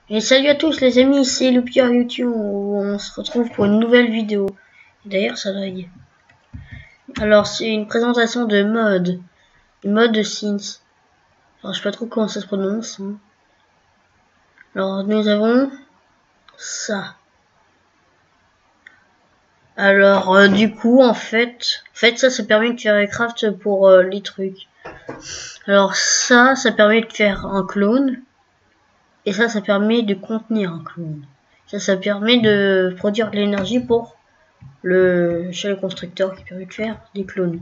Et salut à tous les amis, c'est le Pierre YouTube où on se retrouve pour une nouvelle vidéo. D'ailleurs ça lag. Alors c'est une présentation de mode de Sims. Alors je sais pas trop comment ça se prononce. Hein. Alors nous avons ça. Alors du coup en fait ça permet de faire les crafts pour les trucs. Alors ça permet de faire un clone. Et ça permet de contenir un clone. Ça permet de produire de l'énergie pour chez le constructeur qui permet de faire des clones.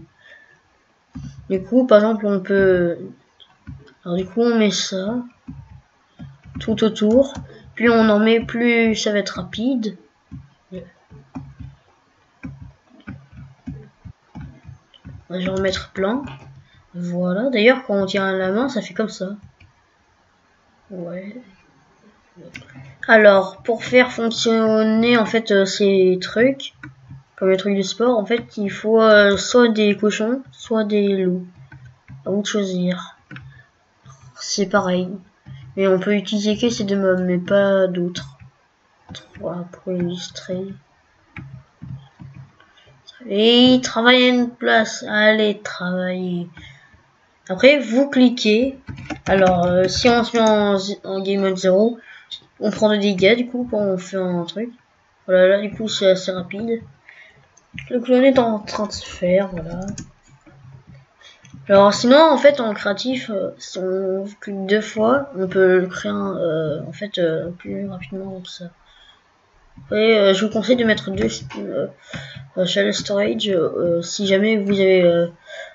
Du coup, par exemple, on peut... Alors du coup, on met ça tout autour. Plus on en met, plus ça va être rapide. Je vais en mettre plein. Voilà. D'ailleurs, quand on tient à la main, ça fait comme ça. Ouais. Alors, pour faire fonctionner en fait ces trucs, comme les trucs de sport, en fait, il faut soit des cochons, soit des loups. À vous de choisir. C'est pareil. Mais on peut utiliser que ces deux mobs, mais pas d'autres. Voilà, pour illustrer. Et travailler à une place. Allez, travailler. Après, vous cliquez. Alors, si on se met en game mode 0, on prend des dégâts, du coup, quand on fait un truc. Voilà, là, du coup, c'est assez rapide. Le clone est en train de se faire, voilà. Alors, sinon, en fait, en créatif, si on clique 2 fois, on peut le créer plus rapidement comme ça. Après, je vous conseille de mettre 2 Shell Storage si jamais vous avez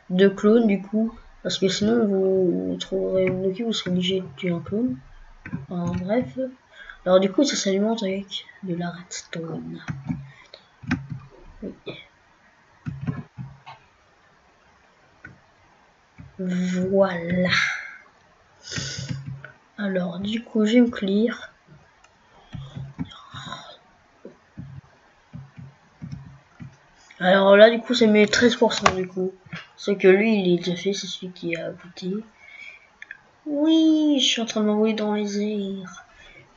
2 clones du coup, parce que sinon vous trouverez bloqué, vous serez obligé de tuer un clone. Enfin, bref. Alors du coup ça s'alimente avec de la redstone. Oui. Voilà. Alors du coup je vais me clear. Alors là du coup ça met 13% du coup. C'est que lui il est déjà fait, c'est celui qui a goûté. Oui, je suis en train de m'envoyer dans les airs.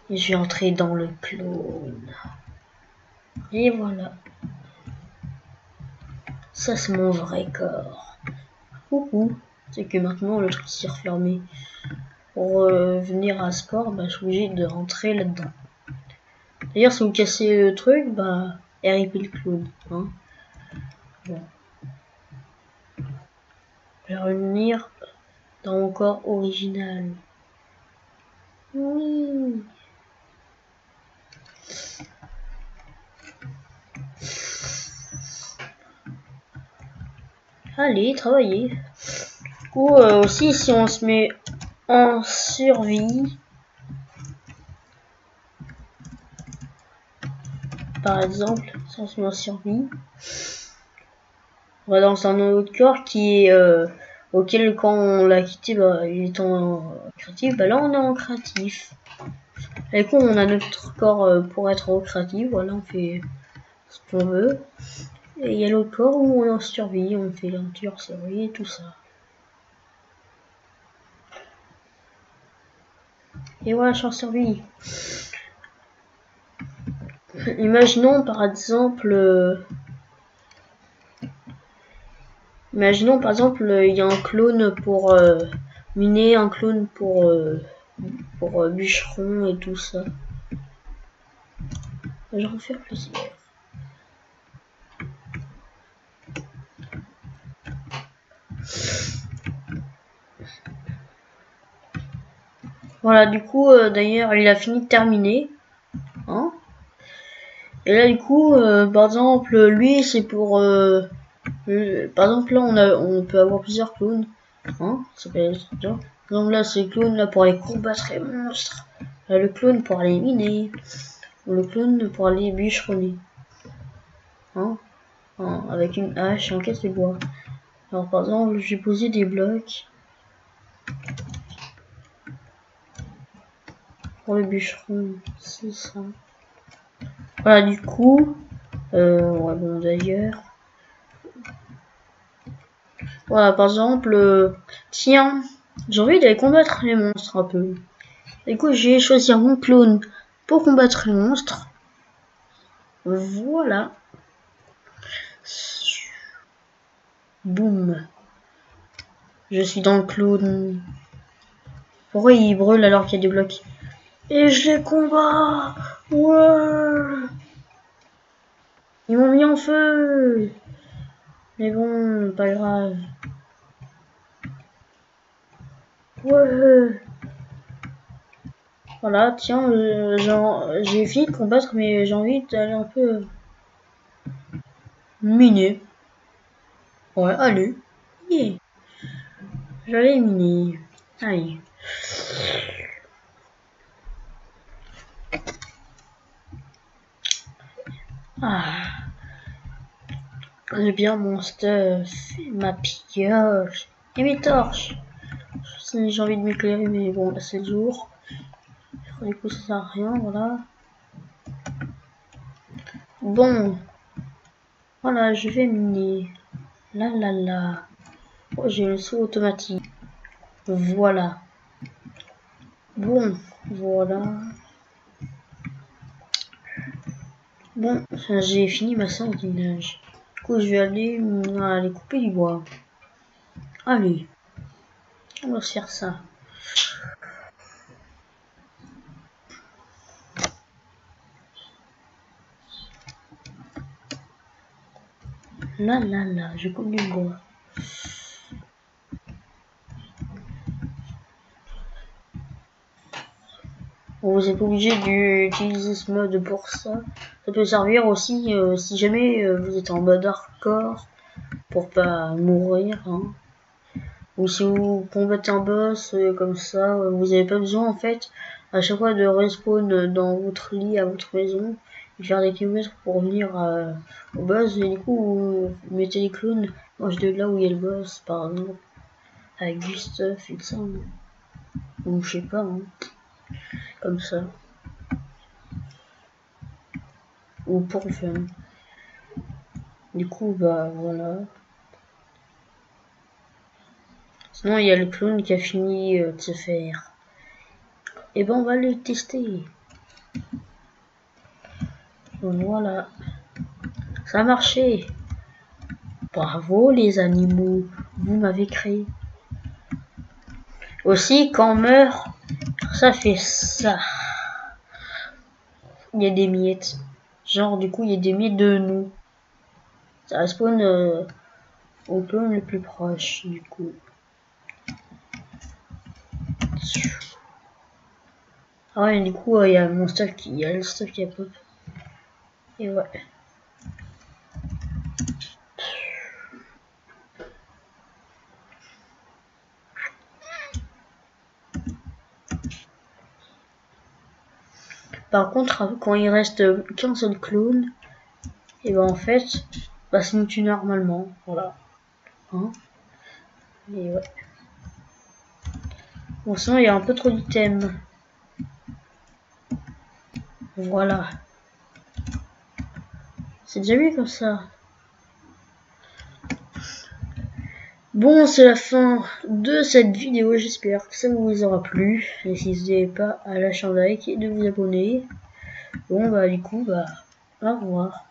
Et je vais entrer dans le clone. Et voilà. Ça c'est mon vrai corps. Coucou. C'est que maintenant le truc s'est refermé. Pour venir à ce corps, bah, je suis obligé de rentrer là-dedans. D'ailleurs, si vous cassez le truc, bah, RIP le clown. Hein. Bon. Je vais revenir dans mon corps original. Oui. Allez, travaillez. Du coup, aussi, si on se met en survie, par exemple, si on se met en survie, on va dans un autre corps qui est auquel quand on l'a quitté, bah, il est en créatif. Bah là, on est en créatif. Et coup, on a notre corps pour être au créatif. Voilà, on fait ce qu'on veut. Et il y a l'autre corps où on est en survie, on fait l'aventure, survie et tout ça. Et voilà, je suis en survie. Imaginons par exemple, il y a un clone pour miner, un clone pour bûcheron et tout ça. Je vais en faire plusieurs. Voilà, du coup, d'ailleurs, il a fini de terminer. Hein. Et là, du coup, par exemple, lui, c'est pour... par exemple, là, on peut avoir plusieurs clones. Hein, ça s'appelle destructeur. Par exemple, là, c'est le clone là, pour aller combattre les monstres. Là, le clone pour aller miner. Ou le clone pour aller bûcheronner. Hein, avec une hache et un caisse de bois. Alors, par exemple, j'ai posé des blocs. Pour le bûcheron, c'est ça. Voilà, du coup... ouais, bon, d'ailleurs... Voilà, par exemple, tiens, j'ai envie d'aller combattre les monstres un peu. Du coup, je vais choisir mon clone pour combattre le monstre. Voilà. Boum. Je suis dans le clone. Pourquoi il brûle alors qu'il y a des blocs? Et je les combats. Ouais. Ils m'ont mis en feu. Mais bon, pas grave. Ouais. Voilà, tiens, j'ai fini de combattre, mais j'ai envie d'aller un peu miner. Ouais, allez. Yeah. J'allais miner. Allez. Ah. J'ai bien mon stuff, ma pioche et mes torches. J'ai envie de m'éclairer, mais bon, là c'est le jour. Du coup, ça sert à rien, voilà. Bon, voilà, je vais miner. Là, là, là. Oh, j'ai le saut automatique. Voilà. Bon, voilà. Bon, j'ai fini ma sardinage. Du coup, je vais aller couper du bois. Allez, on va se faire ça. Là, là, là, je coupe du bois. Vous n'êtes pas obligé d'utiliser ce mode pour ça. Ça peut servir aussi si jamais vous êtes en mode hardcore pour pas mourir. Hein. Ou si vous combattez un boss comme ça, vous n'avez pas besoin en fait à chaque fois de respawn dans votre lit à votre maison et faire des kilomètres pour revenir au boss. Et du coup, vous mettez les clones proche de là où il y a le boss, par exemple, avec du stuff et tout ça. Ou je sais pas, hein. Comme ça. Ou pour le fun. Du coup, bah voilà. Sinon, il y a le clone qui a fini de se faire. Et ben, on va le tester. Voilà. Ça a marché. Bravo, les animaux. Vous m'avez créé. Aussi, quand on meurt, ça fait ça. Il y a des miettes. Genre, du coup, il y a des miettes de nous. Ça respawn au clone le plus proche, du coup. Ah ouais, du coup, il y a mon stuff qui, il y a le stuff qui a pop. Et ouais. Par contre, quand il reste qu'un seul clone, et ben en fait, bah ça nous tue normalement, voilà. Hein, et ouais. Bon, sinon il y a un peu trop d'items. Voilà. C'est déjà mieux comme ça. Bon, c'est la fin de cette vidéo. J'espère que ça vous aura plu. N'hésitez pas à lâcher un like et de vous abonner. Bon, bah, du coup, bah, au revoir.